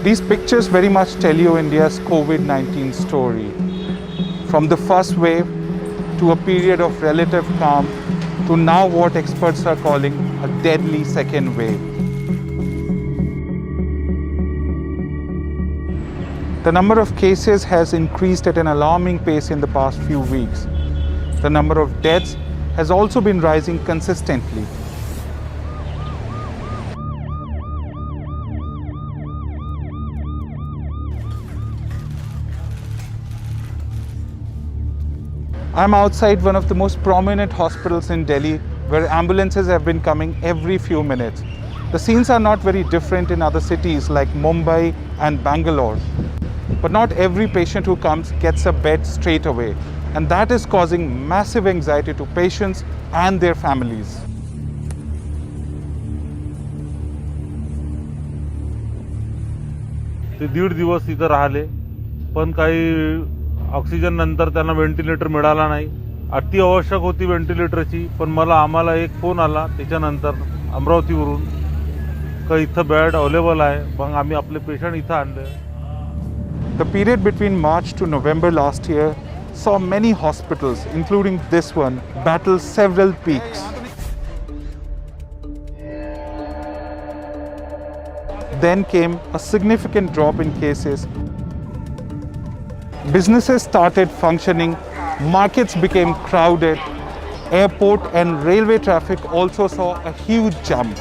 These pictures very much tell you India's COVID-19 story. From the first wave to a period of relative calm to now what experts are calling a deadly second wave. The number of cases has increased at an alarming pace in the past few weeks. The number of deaths has also been rising consistently. I'm outside one of the most prominent hospitals in Delhi where ambulances have been coming every few minutes. The scenes are not very different in other cities like Mumbai and Bangalore. But not every patient who comes gets a bed straight away. And that is causing massive anxiety to patients and their families. ते 1.5 दिवस इथं राहिले पण काही oxygen नंतर त्यांना ventilator मिळाला नाही. अति आवश्यक होती व्हेंटिलेटरची पण आम्हाला एक फोन आला त्याच्यानंतर अमरावतीवरून का इथं बेड अवेलेबल आहे. मग आम्ही आपले पेशंट इथं आणले. The period between March to November last year saw many hospitals, including this one, battle several peaks. Then came a significant drop in cases. Businesses started functioning, markets became crowded, airport and railway traffic also saw a huge jump.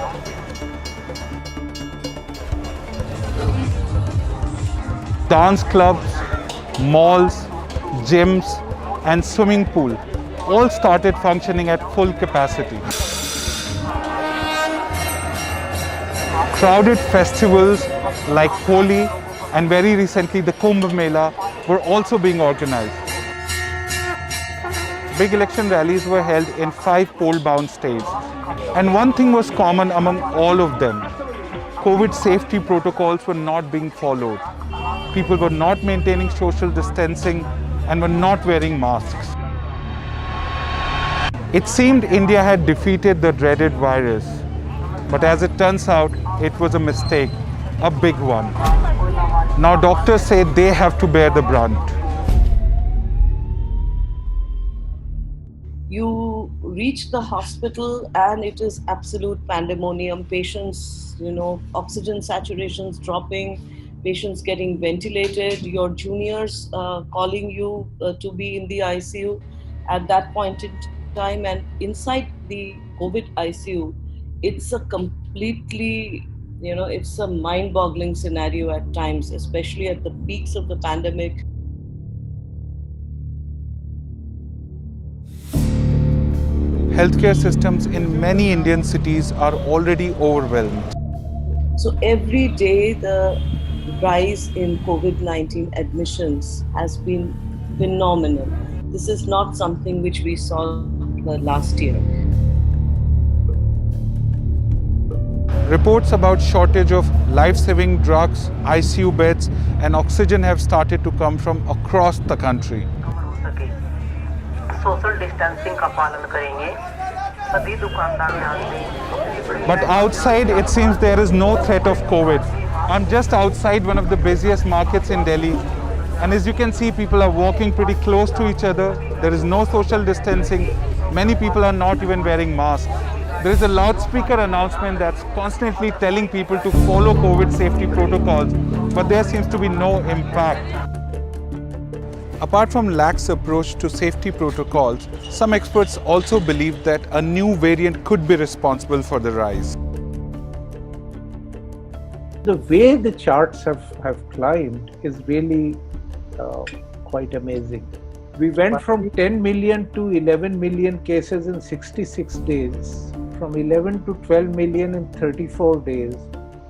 Dance clubs, malls, gyms and swimming pool all started functioning at full capacity. Crowded festivals like Holi and very recently the Kumbh Mela were also being organized. Big election rallies were held in 5 poll-bound states. And one thing was common among all of them. COVID safety protocols were not being followed. People were not maintaining social distancing and were not wearing masks. It seemed India had defeated the dreaded virus. But as it turns out, it was a mistake, a big one. Now doctors say they have to bear the brunt. You reach the hospital and it is absolute pandemonium. Patients, oxygen saturations dropping, patients getting ventilated, your juniors calling you to be in the ICU at that point in time. And inside the COVID ICU, it's a completely, it's a mind-boggling scenario at times, especially at the peaks of the pandemic. Healthcare systems in many Indian cities are already overwhelmed. So every day the rise in COVID-19 admissions has been phenomenal. This is not something which we saw last year. Reports about shortage of life-saving drugs, ICU beds and oxygen have started to come from across the country. Social distancing का पालन करेंगे. सभी दुकानदार यहाँ. But outside, it seems there is no threat of COVID. I'm just outside one of the busiest markets in Delhi. And as you can see, people are walking pretty close to each other. There is no social distancing. Many people are not even wearing masks. There is a loudspeaker announcement that's constantly telling people to follow COVID safety protocols, but there seems to be no impact. Apart from lax approach to safety protocols, some experts also believe that a new variant could be responsible for the rise. The way the charts have climbed is really quite amazing. We went from 10 million to 11 million cases in 66 days, from 11 to 12 million in 34 days,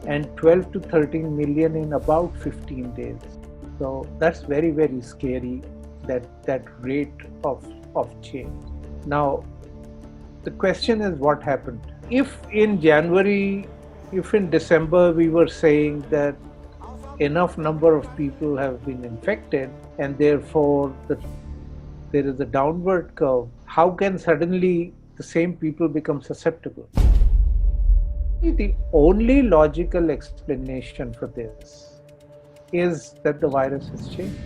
and 12 to 13 million in about 15 days. So that's very, very scary, that rate of change. Now, the question is what happened? If in December we were saying that enough number of people have been infected and therefore there is a downward curve, how can suddenly the same people become susceptible? The only logical explanation for this is that the virus has changed.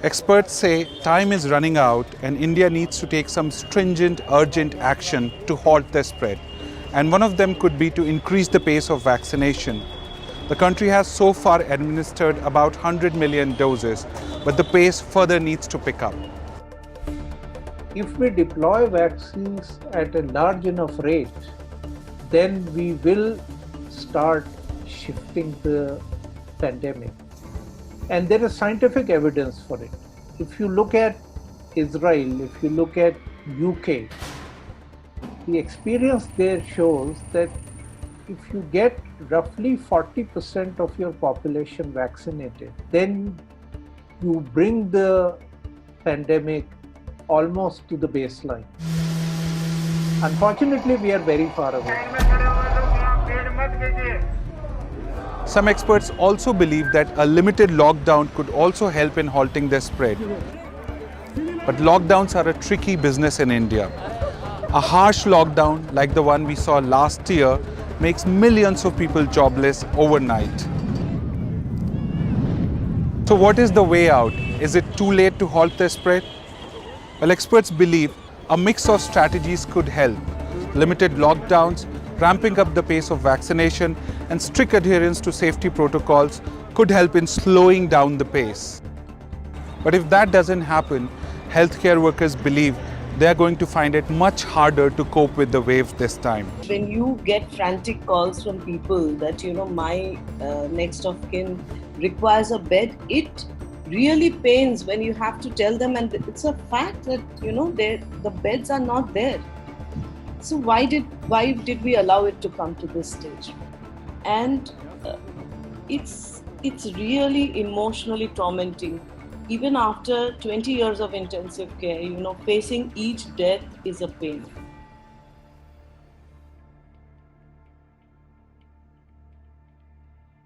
Experts say time is running out and India needs to take some stringent, urgent action to halt the spread. And one of them could be to increase the pace of vaccination. The country has so far administered about 100 million doses, but the pace further needs to pick up. If we deploy vaccines at a large enough rate, then we will start shifting the pandemic. And there is scientific evidence for it. If you look at Israel, if you look at UK, the experience there shows that if you get roughly 40% of your population vaccinated, then you bring the pandemic almost to the baseline. Unfortunately, we are very far away. Some experts also believe that a limited lockdown could also help in halting the spread. But lockdowns are a tricky business in India. A harsh lockdown like the one we saw last year makes millions of people jobless overnight. So what is the way out? Is it too late to halt the spread? Well, experts believe a mix of strategies could help. Limited lockdowns, ramping up the pace of vaccination, and strict adherence to safety protocols could help in slowing down the pace. But if that doesn't happen, healthcare workers believe they are going to find it much harder to cope with the wave this time. When you get frantic calls from people that, my next of kin requires a bed, it really pains when you have to tell them, and it's a fact that, the beds are not there. So why did we allow it to come to this stage? And it's really emotionally tormenting. Even after 20 years of intensive care, facing each death is a pain.